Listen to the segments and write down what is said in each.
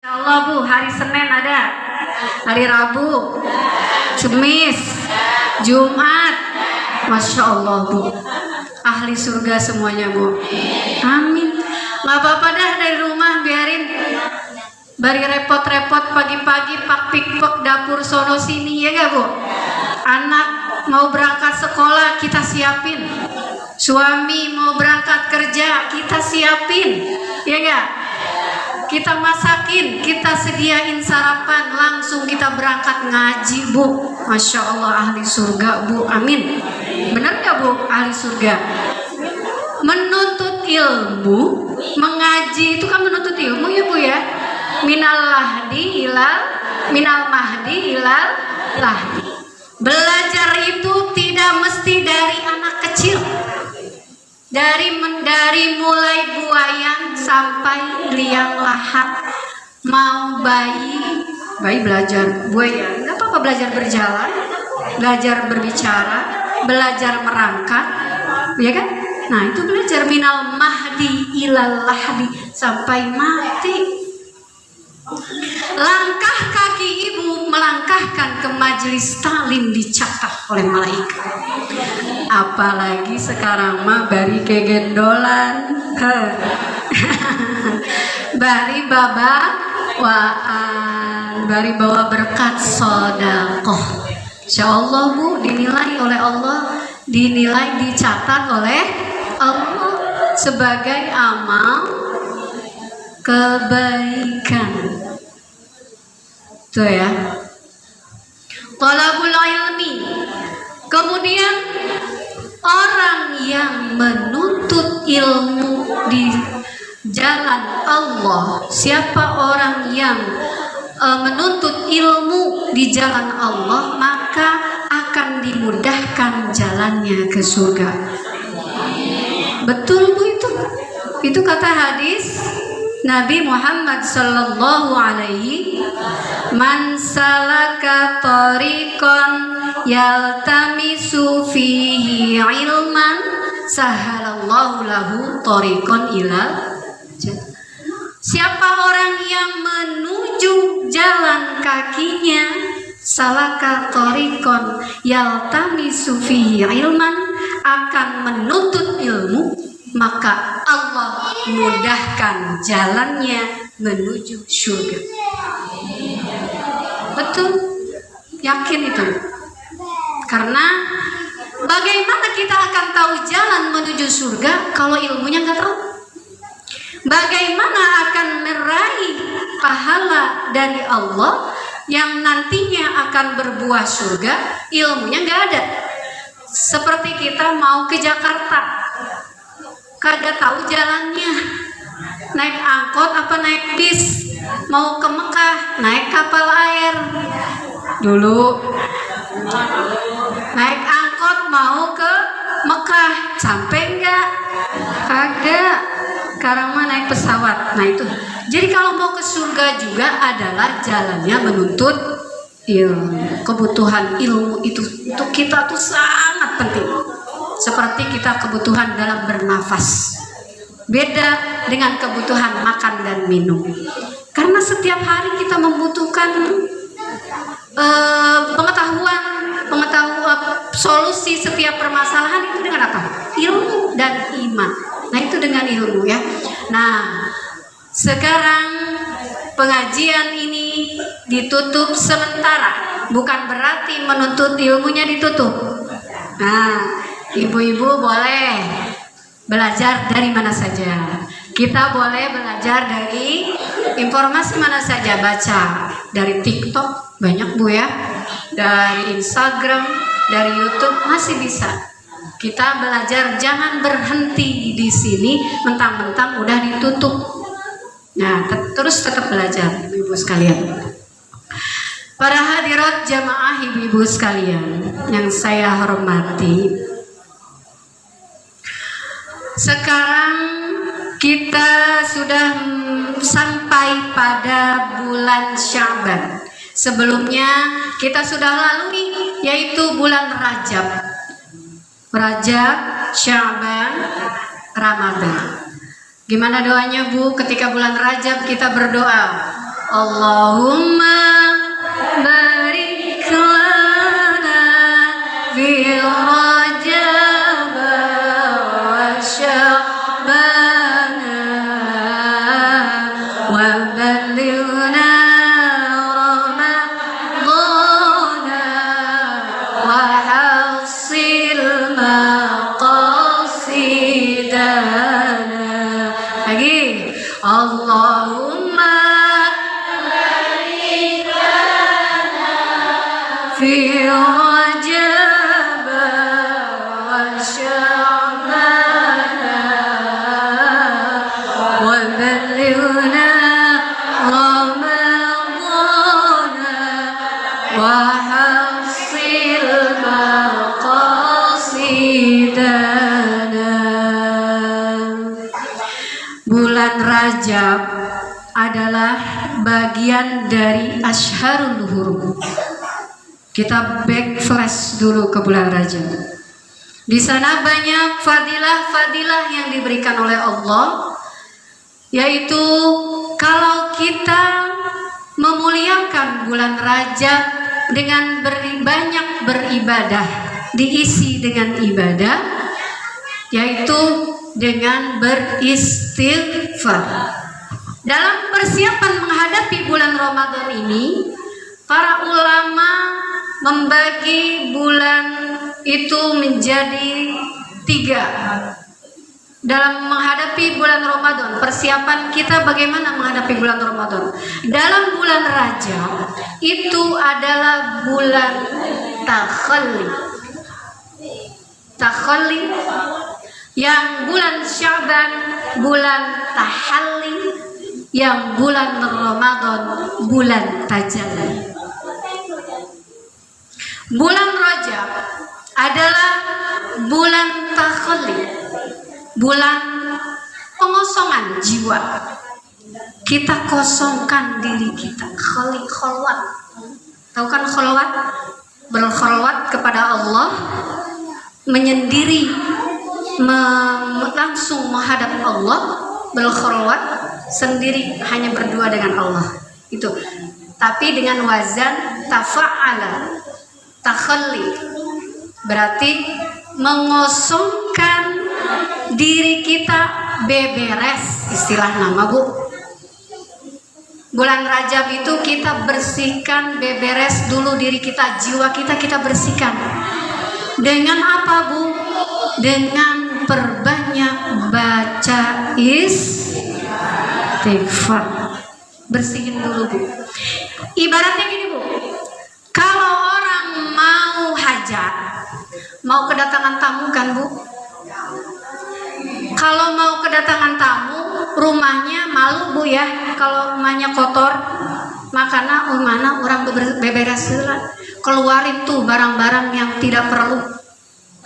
Allah Bu, hari Senin ada, hari Rabu, Kamis, Jumat, Masya Allah Bu, ahli surga semuanya Bu, amin. Gak apa-apa dah dari rumah, biarin bari repot-repot pagi-pagi pak pikpek dapur sono sini, ya gak Bu? Anak mau berangkat sekolah kita siapin, suami mau berangkat kerja kita siapin, ya gak? Kita masakin, kita sediain sarapan, langsung kita berangkat ngaji Bu. Masya Allah, ahli surga Bu, amin. Benar gak Bu, ahli surga? Menuntut ilmu, mengaji itu kan menuntut ilmu ya Bu ya. Minal mahdi ilal lahdi. Belajar itu tidak mesti dari anak kecil, dari mulai buayan sampai liang lahat. Mau bayi belajar buayan, nggak apa-apa, belajar berjalan, belajar berbicara, belajar merangkak, ya kan? Nah itu belajar minal mahdi ilal lahdi sampai mati. Langkah kaki ibu melangkahkan ke majelis taklim dicatat oleh malaikat. Apalagi sekarang mah bari kegendolan, bari baba waan, bari bawa berkat sodakoh. Insya Allah Bu, dinilai oleh Allah, dinilai dicatat oleh Allah sebagai amal kebaikan. Tuh ya, talabul ilmi. Kemudian orang yang menuntut ilmu di jalan Allah, siapa orang yang menuntut ilmu di jalan Allah, maka akan dimudahkan jalannya ke surga. Betul Bu itu? Itu kata hadis Nabi Muhammad sallallahu alaihi, man salaka tariqan yaltamisu fihi ilman sahalallahu lahu tariqan ilal jannah. Siapa orang yang menuju jalan kakinya, salaka tariqan yaltamisu fihi ilman, akan menuntut ilmu, maka Allah mudahkan jalannya menuju surga. Betul? Yakin itu? Karena bagaimana kita akan tahu jalan menuju surga kalau ilmunya nggak tahu? Bagaimana akan meraih pahala dari Allah yang nantinya akan berbuah surga, ilmunya nggak ada? Seperti kita mau ke Jakarta, kagak tahu jalannya, naik angkot apa naik bis, mau ke Mekah naik kapal air dulu, naik angkot mau ke Mekah sampai enggak? Kagak, sekarang mah naik pesawat. Nah itu, jadi kalau mau ke surga juga adalah jalannya menuntut ilmu. Kebutuhan ilmu itu untuk kita tuh sangat penting. Seperti kita kebutuhan dalam bernafas, beda dengan kebutuhan makan dan minum. Karena setiap hari kita membutuhkan pengetahuan solusi setiap permasalahan itu dengan apa? Ilmu dan iman. Nah itu dengan ilmu ya. Nah sekarang pengajian ini ditutup sementara, bukan berarti menuntut ilmunya ditutup. Nah ibu-ibu boleh belajar dari mana saja. Kita boleh belajar dari informasi mana saja. Baca dari TikTok banyak Bu ya, dari Instagram, dari YouTube masih bisa. Kita belajar, jangan berhenti di sini mentang-mentang udah ditutup. Nah terus tetap belajar ibu-ibu sekalian. Para hadirat jamaah ibu-ibu sekalian yang saya hormati, sekarang kita sudah sampai pada bulan Sya'ban. Sebelumnya kita sudah lalui, yaitu bulan Rajab, Sya'ban, Ramadan. Gimana doanya Bu ketika bulan Rajab kita berdoa? Allahumma barik lana fi Rajab wa Sya'ban wa ballighna Ramadhan wa hasil maqasidana. Lagi Allahumma barik lana fi Rajab wa Sya'ban wa ballighna Ramadhan wa hasil maqasidana. Bulan Rajab adalah bagian dari Asyharul Hurum. Kita back flash dulu ke bulan Rajab. Di sana banyak fadilah-fadilah yang diberikan oleh Allah, yaitu kalau kita memuliakan bulan Rajab dengan banyak beribadah, diisi dengan ibadah, yaitu dengan beristighfar. Dalam persiapan menghadapi bulan Ramadan ini, para ulama membagi bulan itu menjadi 3. Dalam menghadapi bulan Ramadan, persiapan kita bagaimana menghadapi bulan Ramadan. Dalam bulan Rajab itu adalah bulan takhalli. Takhalli. Yang bulan Sya'ban bulan tahalli, yang bulan Ramadan bulan tajalli. Bulan Rajab adalah bulan takhalli, bulan pengosongan jiwa. Kita kosongkan diri kita, khalwat. Tahu kan khalwat? Berkhalwat kepada Allah, menyendiri, langsung menghadap Allah, berkhalwat sendiri, hanya berdua dengan Allah. Itu. Tapi dengan wazan tafa'ala, takhalli, berarti mengosongkan diri kita, beberes, istilah nama Bu. Bulan Rajab itu kita bersihkan, beberes dulu diri kita, jiwa kita bersihkan. Dengan apa Bu? Dengan perbanyak baca istighfar. Bersihin dulu Bu. Ibaratnya gini Bu, kalau orang mau hajat, mau kedatangan tamu kan Bu? Kalau mau kedatangan tamu, rumahnya malu Bu ya, kalau rumahnya kotor, makanya mana orang beberes heula. Keluarin tuh barang-barang yang tidak perlu,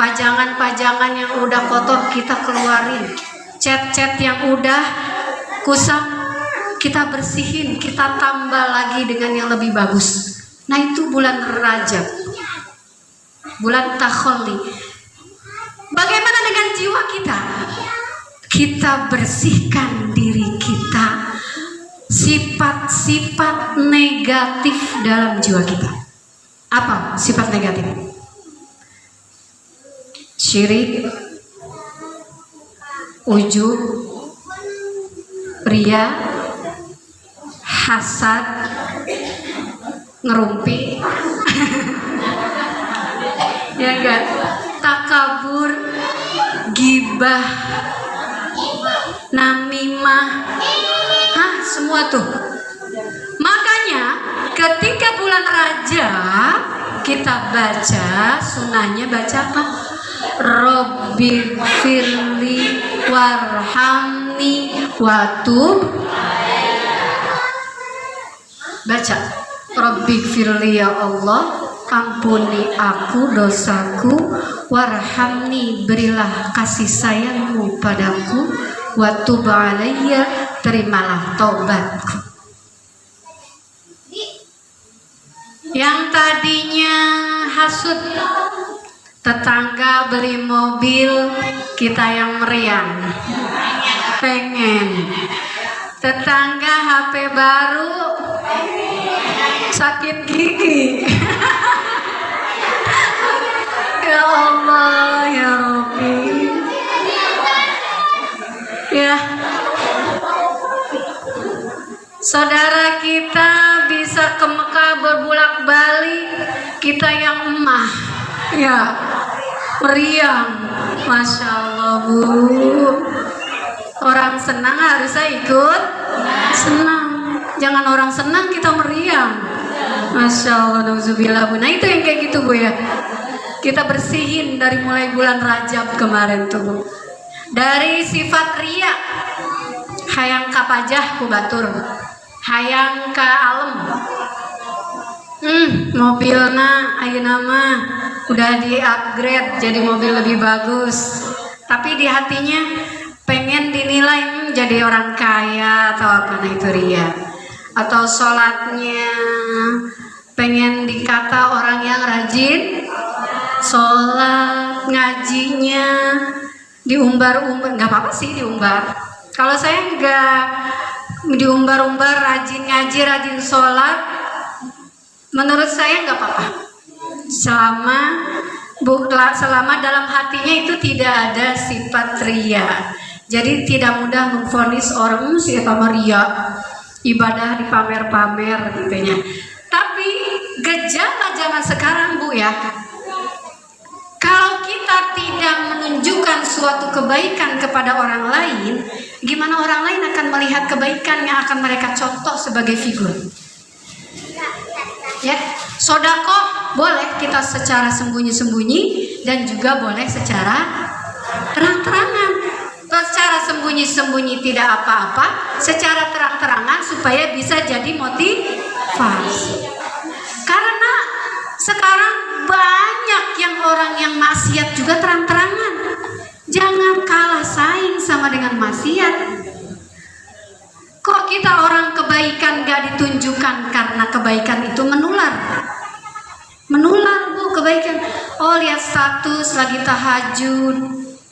pajangan-pajangan yang udah kotor kita keluarin, cat-cat yang udah kusam kita bersihin, kita tambah lagi dengan yang lebih bagus. Nah itu bulan Rajab, bulan takhalli. Bagaimana dengan jiwa kita? Kita bersihkan diri kita, sifat-sifat negatif dalam jiwa kita. Apa sifat negatif? Syirik, ujub, ria, hasad, ngerumpi, ya enggak, takabur, gibah, namimah, semua tuh. Makanya ketika bulan Rajab kita baca, sunahnya baca apa? Rabbi firli warhamni watub. Baca Rabbi firli, ya Allah, ampuni aku dosaku, warhamni, berilah kasih sayangmu padaku, watub alayya, terimalah taubatku. Yang tadinya hasud, tetangga beli mobil, kita yang meriang, pengen. Tetangga HP baru, sakit gigi. Ya Allah, ya Rabbi. Ya, saudara kita bisa ke Mekah berbulak-balik, kita yang emah, ya, meriang, masya Allah Bu. Orang senang harusnya ikut senang, jangan orang senang kita meriang, masya Allah, nauzubillah Bu. Nah itu yang kayak gitu Bu ya. Kita bersihin dari mulai bulan Rajab kemarin tuh Bu. Dari sifat ria, hayang kapajah ku batur, hayang ka alem. Mobilna ayeuna mah udah di-upgrade jadi mobil lebih bagus. Tapi di hatinya pengen dinilai jadi orang kaya atau apa, nah itu ria. Atau sholatnya pengen dikata orang yang rajin sholat, ngajinya diumbar-umbar, nggak apa-apa sih diumbar. Kalau saya nggak diumbar-umbar, rajin ngaji, rajin sholat, menurut saya nggak apa-apa. Selama dalam hatinya itu tidak ada sifat ria. Jadi tidak mudah memvonis orang siapa ria, ibadah dipamer-pamer gitu ya. Tapi gejala zaman sekarang Bu ya, kalau kita tidak menunjukkan suatu kebaikan kepada orang lain, gimana orang lain akan melihat kebaikan yang akan mereka contoh sebagai figur? Ya, sodakoh boleh kita secara sembunyi-sembunyi dan juga boleh secara terang-terangan. Secara sembunyi-sembunyi tidak apa-apa, secara terang-terangan supaya bisa jadi motivasi. Karena sekarang banyak yang orang yang maksiat juga terang-terangan. Jangan kalah saing sama dengan maksiat. Kok kita orang kebaikan gak ditunjukkan karena kebaikan itu menular? Menular Bu kebaikan. Oh lihat status lagi tahajud,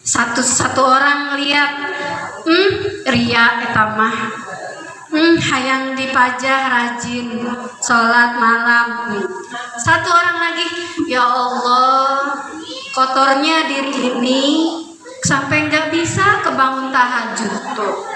satu orang lihat, ria etamah. Hayang dipajah rajin sholat malam. Satu orang lagi, ya Allah, kotornya diri ini sampai nggak bisa kebangun tahajud tuh.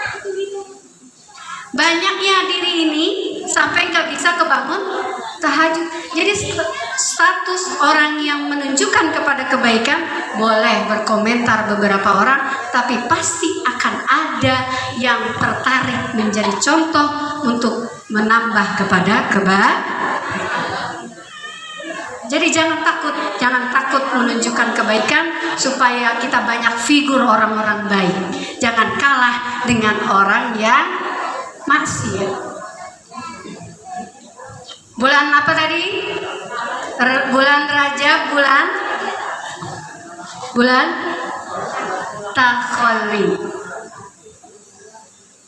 Banyaknya diri ini sampai nggak bisa kebangun tahajud. Jadi status orang yang menunjukkan kepada kebaikan boleh berkomentar beberapa orang, tapi pasti akan ada yang tertarik menjadi contoh untuk menambah kepada kebaikan. Jadi jangan takut menunjukkan kebaikan supaya kita banyak figur orang-orang baik. Jangan kalah dengan orang yang maksiat. Bulan apa tadi? Bulan Rajab, bulan Takhalli.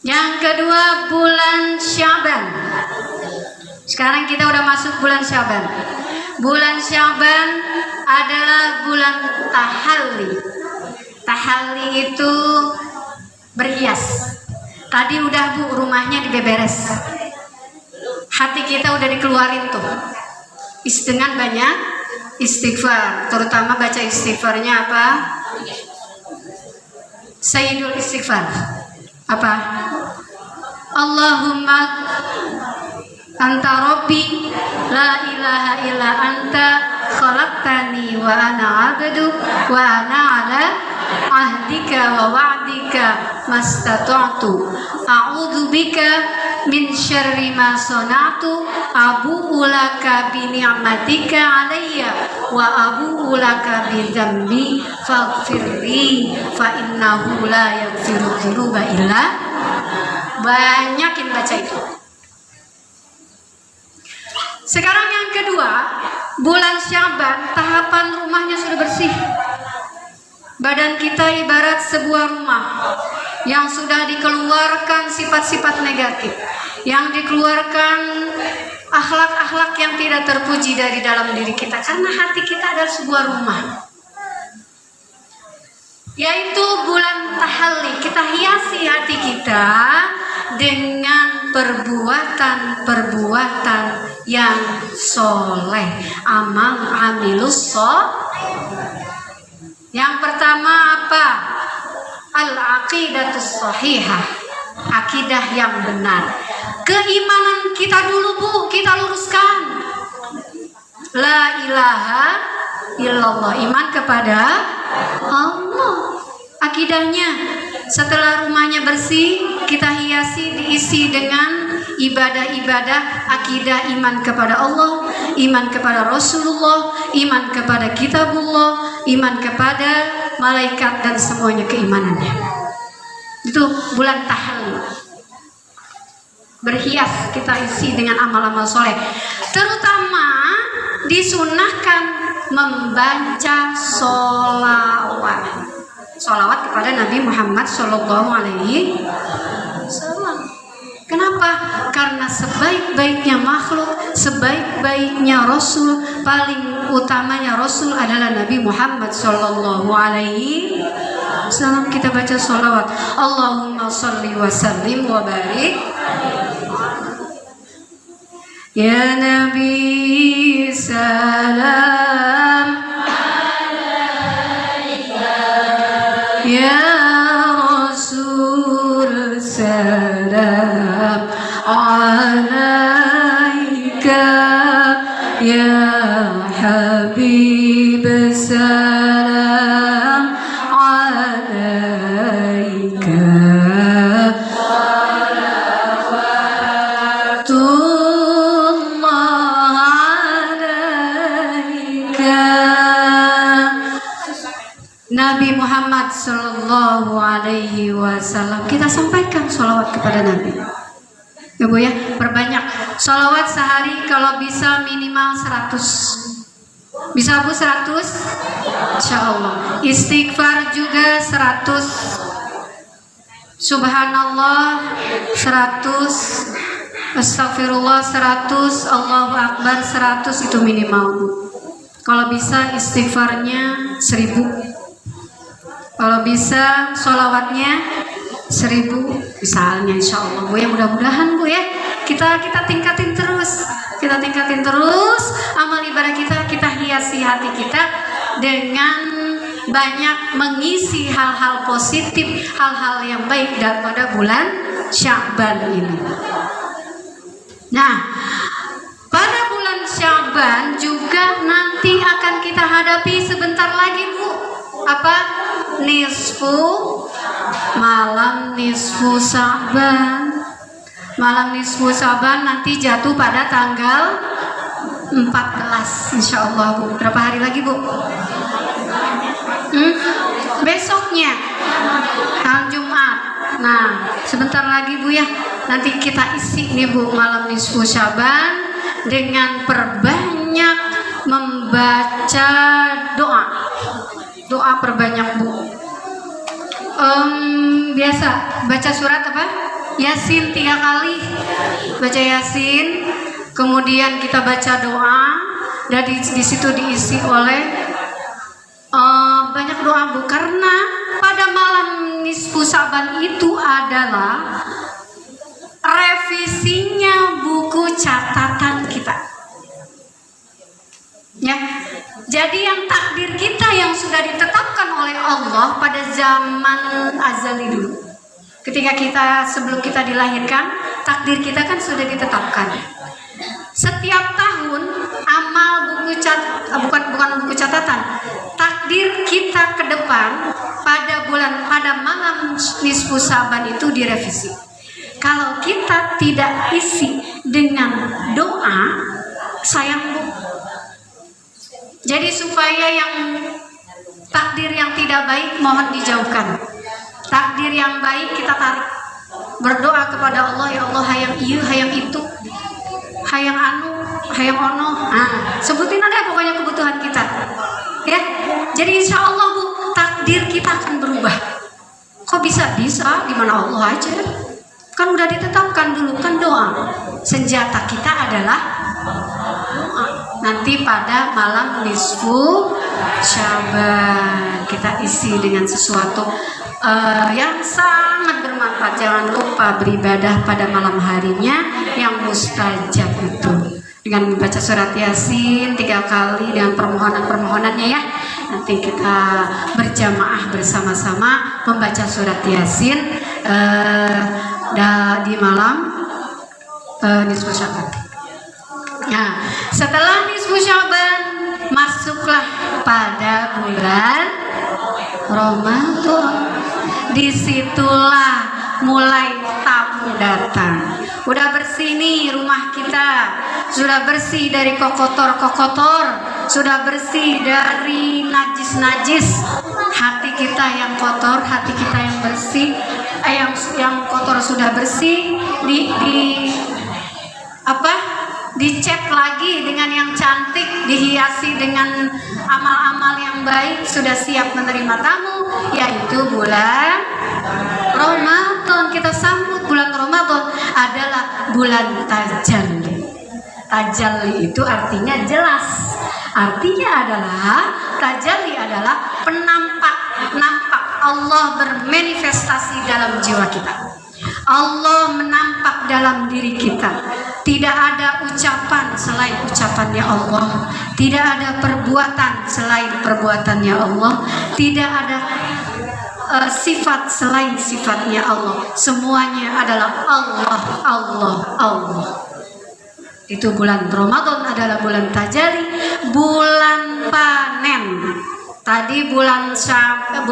Yang kedua bulan Syaban. Sekarang kita udah masuk bulan Syaban. Bulan Syaban adalah bulan Tahalli. Tahalli itu berhias. Tadi udah Bu, rumahnya dibeberes. Hati kita udah dikeluarin tuh. Dengan banyak istighfar, terutama baca istighfarnya apa? Sayyidul istighfar. Apa? Allahumma anta rabbi la ilaha illa anta khalaqtani wa ana 'abdu wa ana 'ala ahdika wa wa'dika mastata'tu a'udzu bika min syarri ma sana'tu abu'u laka bi ni'matika 'alayya wa abu'u laka bi dzambi faghfirli fa innahu la yaghfiru dzunuba illa. Banyakin baca itu. Sekarang yang kedua, bulan Syaban, tahapan rumahnya sudah bersih. Badan kita ibarat sebuah rumah yang sudah dikeluarkan sifat-sifat negatif, yang dikeluarkan akhlak-akhlak yang tidak terpuji dari dalam diri kita, karena hati kita adalah sebuah rumah. Yaitu bulan Tahalli, kita hiasi hati kita dengan perbuatan-perbuatan yang soleh. Amal amilus yang pertama apa? Al-aqidatus shahihah, akidah yang benar. Keimanan kita dulu Bu, kita luruskan. La ilaha illallah, iman kepada Allah. Akidahnya, setelah rumahnya bersih, kita hiasi, diisi dengan ibadah-ibadah, akidah, iman kepada Allah, iman kepada Rasulullah, iman kepada kitabullah, iman kepada malaikat dan semuanya keimanannya. Itu bulan tahlil. Berhias kita isi dengan amal-amal soleh. Terutama disunahkan membaca sholawat. Sholawat kepada Nabi Muhammad Shallallahu Alaihi Wasallam. Kenapa? Karena sebaik-baiknya makhluk, sebaik-baiknya Rasul, paling utamanya Rasul adalah Nabi Muhammad Shallallahu Alaihi Wasallam. Kita baca sholawat. Allahumma sholli wa sallim wa barik ya Nabi salam ya Rasul salam alaika ya Habib salam alaika Nabi Muhammad Sallallahu Alaihi Wasallam. Kita sampaikan sholawat kepada Nabi. Ya Bu ya, perbanyak. Sholawat sehari kalau bisa minimal 100. Bisa Bu 100? Insya Allah. Istighfar juga 100. Subhanallah 100. Astagfirullah 100. Allahu Akbar 100, itu minimal Bu. Kalau bisa istighfarnya 1000. Kalau bisa sholawatnya 1000 misalnya, insya Allah Bu ya. Mudah-mudahan Bu ya, kita tingkatin terus, amal ibadah kita hiasi hati kita dengan banyak mengisi hal-hal positif, hal-hal yang baik daripada bulan Sya'ban ini. Nah, pada bulan Sya'ban juga nanti akan kita hadapi sebentar lagi Bu. Apa? Malam nisfu Sya'ban. Malam nisfu Sya'ban nanti jatuh pada tanggal 14 insya Allah Bu. Berapa hari lagi Bu? Besoknya tanggal Jumat. Nah sebentar lagi Bu ya, nanti kita isi nih Bu malam nisfu Sya'ban dengan perbanyak membaca doa perbanyak Bu. Biasa baca surat apa? Yasin 3 kali. Baca Yasin, kemudian kita baca doa, dan di situ diisi oleh banyak doa Bu. Karena pada malam nisfu Sya'ban itu adalah revisinya buku catatan kita. Ya. Jadi yang takdir kita yang sudah ditetapkan oleh Allah pada zaman azali dulu. Ketika sebelum kita dilahirkan, takdir kita kan sudah ditetapkan. Setiap tahun amal bukan buku catatan. Takdir kita ke depan pada malam nisfu Sya'ban itu direvisi. Kalau kita tidak isi dengan doa, sayang Bu. Jadi supaya yang takdir yang tidak baik mohon dijauhkan. Takdir yang baik kita tarik. Berdoa kepada Allah, ya Allah hayang ieu, hayang itu, hayang anu, hayang ono. Nah, sebutin ada pokoknya kebutuhan kita. Ya. Jadi insya Allah Bu, takdir kita akan berubah. Kok bisa? Bisa, gimana Allah aja. Kan udah ditetapkan dulu, kan doa. Senjata kita adalah doa. Nanti pada malam nisfu Sya'ban kita isi dengan sesuatu yang sangat bermanfaat. Jangan lupa beribadah pada malam harinya yang mustajab itu. dengan membaca surat Yasin 3 kali dengan permohonan-permohonannya ya. Nanti kita berjamaah bersama-sama membaca surat Yasin di malam nisfu Sya'ban. Nah, setelah nisfu Sya'ban masuklah pada bulan Ramadan. Disitulah mulai tamu datang. Udah bersih nih rumah kita, sudah bersih dari kokotor-kokotor, sudah bersih dari najis-najis. Hati kita yang kotor, hati kita yang bersih, yang kotor sudah bersih, dicat lagi dengan yang cantik, dihiasi dengan amal-amal yang baik, sudah siap menerima tamu, yaitu bulan Ramadan. Kita sambut bulan Ramadan adalah bulan tajalli. Tajalli itu artinya jelas. Artinya adalah tajalli adalah nampak Allah bermanifestasi dalam jiwa kita. Allah menampak dalam diri kita. Tidak ada ucapan selain ucapannya Allah. Tidak ada perbuatan selain perbuatannya Allah. Tidak ada sifat selain sifatnya Allah. Semuanya adalah Allah, Allah, Allah. Itu bulan Ramadan adalah bulan tajalli, bulan panen. Tadi bulan Sya'ban,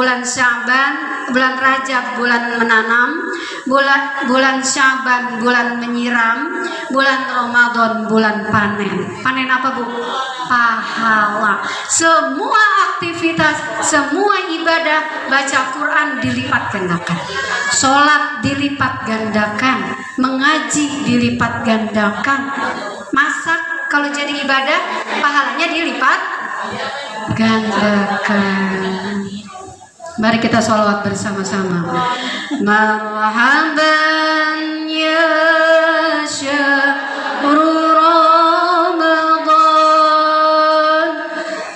bulan Rajab, bulan menanam, bulan Sya'ban, bulan menyiram, bulan Ramadan, bulan panen. Panen apa, Bu? Pahala. Semua aktivitas, semua ibadah, baca Quran dilipat gandakan, sholat dilipat gandakan, mengaji dilipat gandakan, masak kalau jadi ibadah pahalanya dilipat gandakan. Mari kita sholawat bersama-sama. Marhaban ya syahrul Ramadan,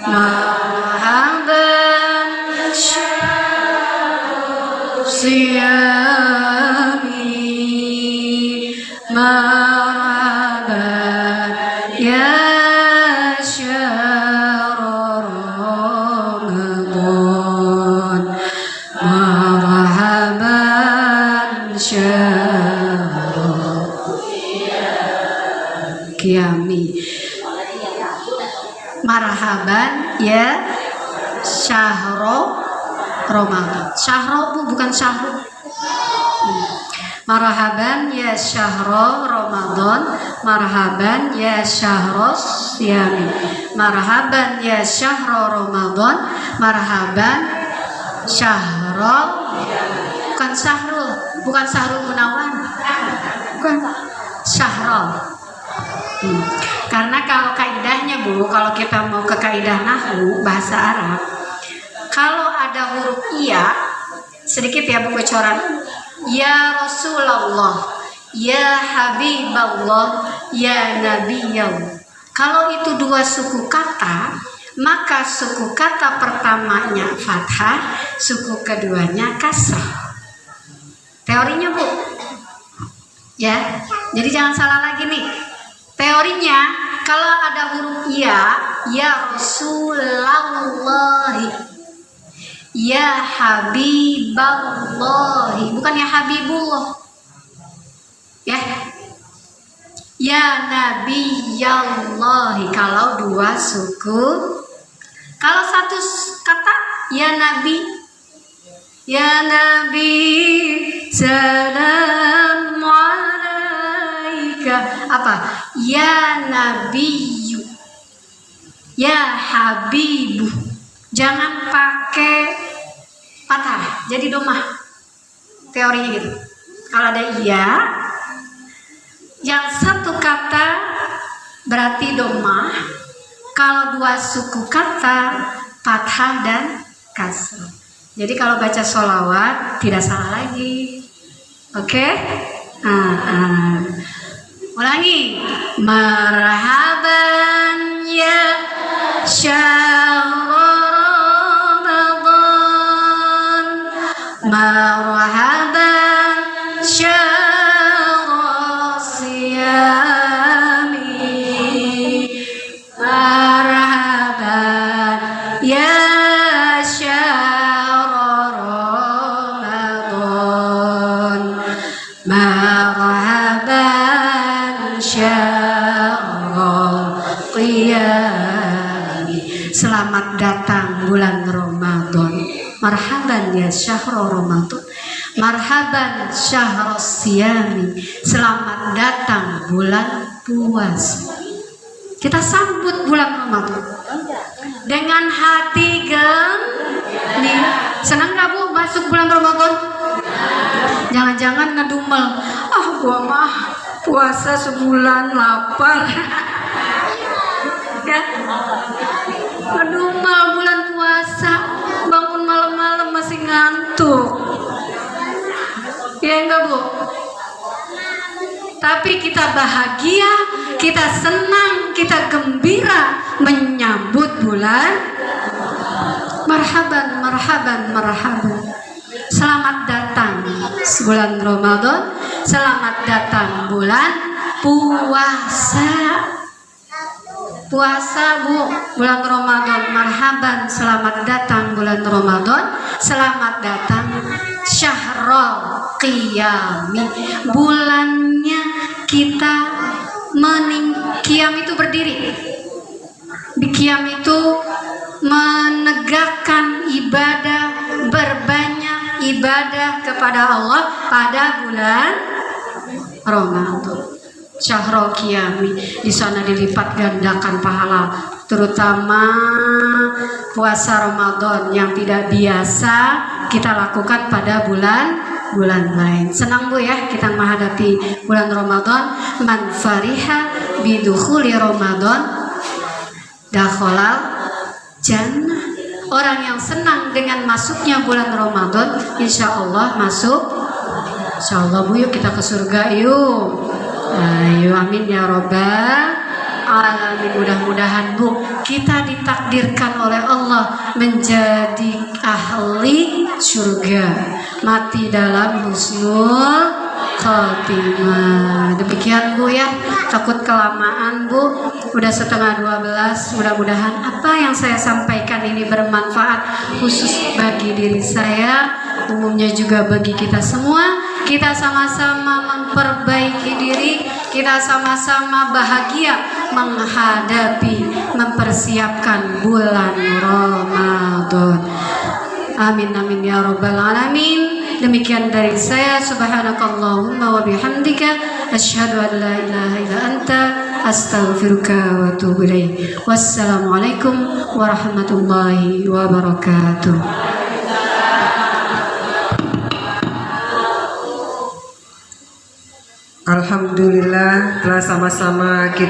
marhaban syahrul siyami, marhaban ya marhaban ya syahro Ramadan. Syahro bukan syahro. Marhaban ya syahro Ramadan, marhaban ya syahro siyami, marhaban ya syahro Ramadan, marhaban syahro, bukan syahrul, bukan Syahrul Gunawan, bukan syahrul. Karena kalau kaidahnya, Bu, kalau kita mau ke kaidah nahwu bahasa Arab, kalau ada huruf iya, sedikit ya Bu bocoran, ya Rasulullah, ya Habiballah, ya Nabiyallah. Kalau itu dua suku kata, maka suku kata pertamanya fathah, suku keduanya kasrah. Teorinya, Bu, ya, jadi jangan salah lagi nih. Teorinya, kalau ada huruf ya Rasulullah, ya Habiballah, bukan ya Habibullah, ya Nabiyallah. Kalau dua suku, kalau satu kata ya Nabi, salam alaika, apa? Ya Nabiyu, ya Habibu. Jangan pakai patah, jadi domah. Teorinya gitu. Kalau ada iya, yang satu kata berarti domah. Kalau dua suku kata fathah dan kasrah. Jadi kalau baca sholawat tidak salah lagi. Oke? Ulangi. Marhaban ya syahrul Ramadan, marhaban syahrul siyami, syahral qiyami. Selamat datang bulan Ramadan. Marhaban ya syahrul Ramadan. Marhaban syahrul siyami. Selamat datang bulan puasa. Kita sambut bulan Ramadan dengan hati gembira. Senang gak Bu masuk bulan Ramadan? Jangan-jangan ngedumel, gua mah puasa sebulan lapar. Ya, ngedumel bulan puasa, bangun malam-malam masih ngantuk. Ya enggak Bu? Tapi kita bahagia, kita senang, kita gembira menyambut bulan. Marhaban, marhaban, marhaban. Selamat datang bulan Ramadan. Selamat datang bulan puasa. Puasa Bu, bulan Ramadan. Marhaban, selamat datang bulan Ramadan. Selamat datang syahrul qiyami. Bulannya kita qiyam itu berdiri. Di qiyam itu menegakkan ibadah, berbanyak ibadah kepada Allah pada bulan Ramadan. Syahrul qiyami, di sana dilipat gandakan pahala, terutama puasa Ramadan yang tidak biasa kita lakukan pada bulan lain. Senang Bu ya kita menghadapi bulan Ramadan. Man fariha bidukhuli Ramadan dakhalal jannah. Orang yang senang dengan masuknya bulan Ramadan, insya Allah masuk. Insya Allah Bu, yuk kita ke surga yuk. Ayo, amin ya robbal alamin. Mudah-mudahan Bu, kita ditakdirkan oleh Allah menjadi ahli surga, mati dalam husnul khotimah. Demikian Bu ya, takut kelamaan Bu, udah setengah 12. Mudah-mudahan apa yang saya sampaikan ini bermanfaat khusus bagi diri saya, umumnya juga bagi kita semua. Kita sama-sama memperbaiki diri, kita sama-sama bahagia menghadapi, mempersiapkan bulan Ramadan. Amin amin ya robbal alamin. Demikian dari saya. Subhanakallahumma wa bihamdika asyhadu an la ilaha illa anta astaghfiruka wa atubu ilaik. Wassalamualaikum warahmatullahi wabarakatuh. Alhamdulillah telah sama-sama kita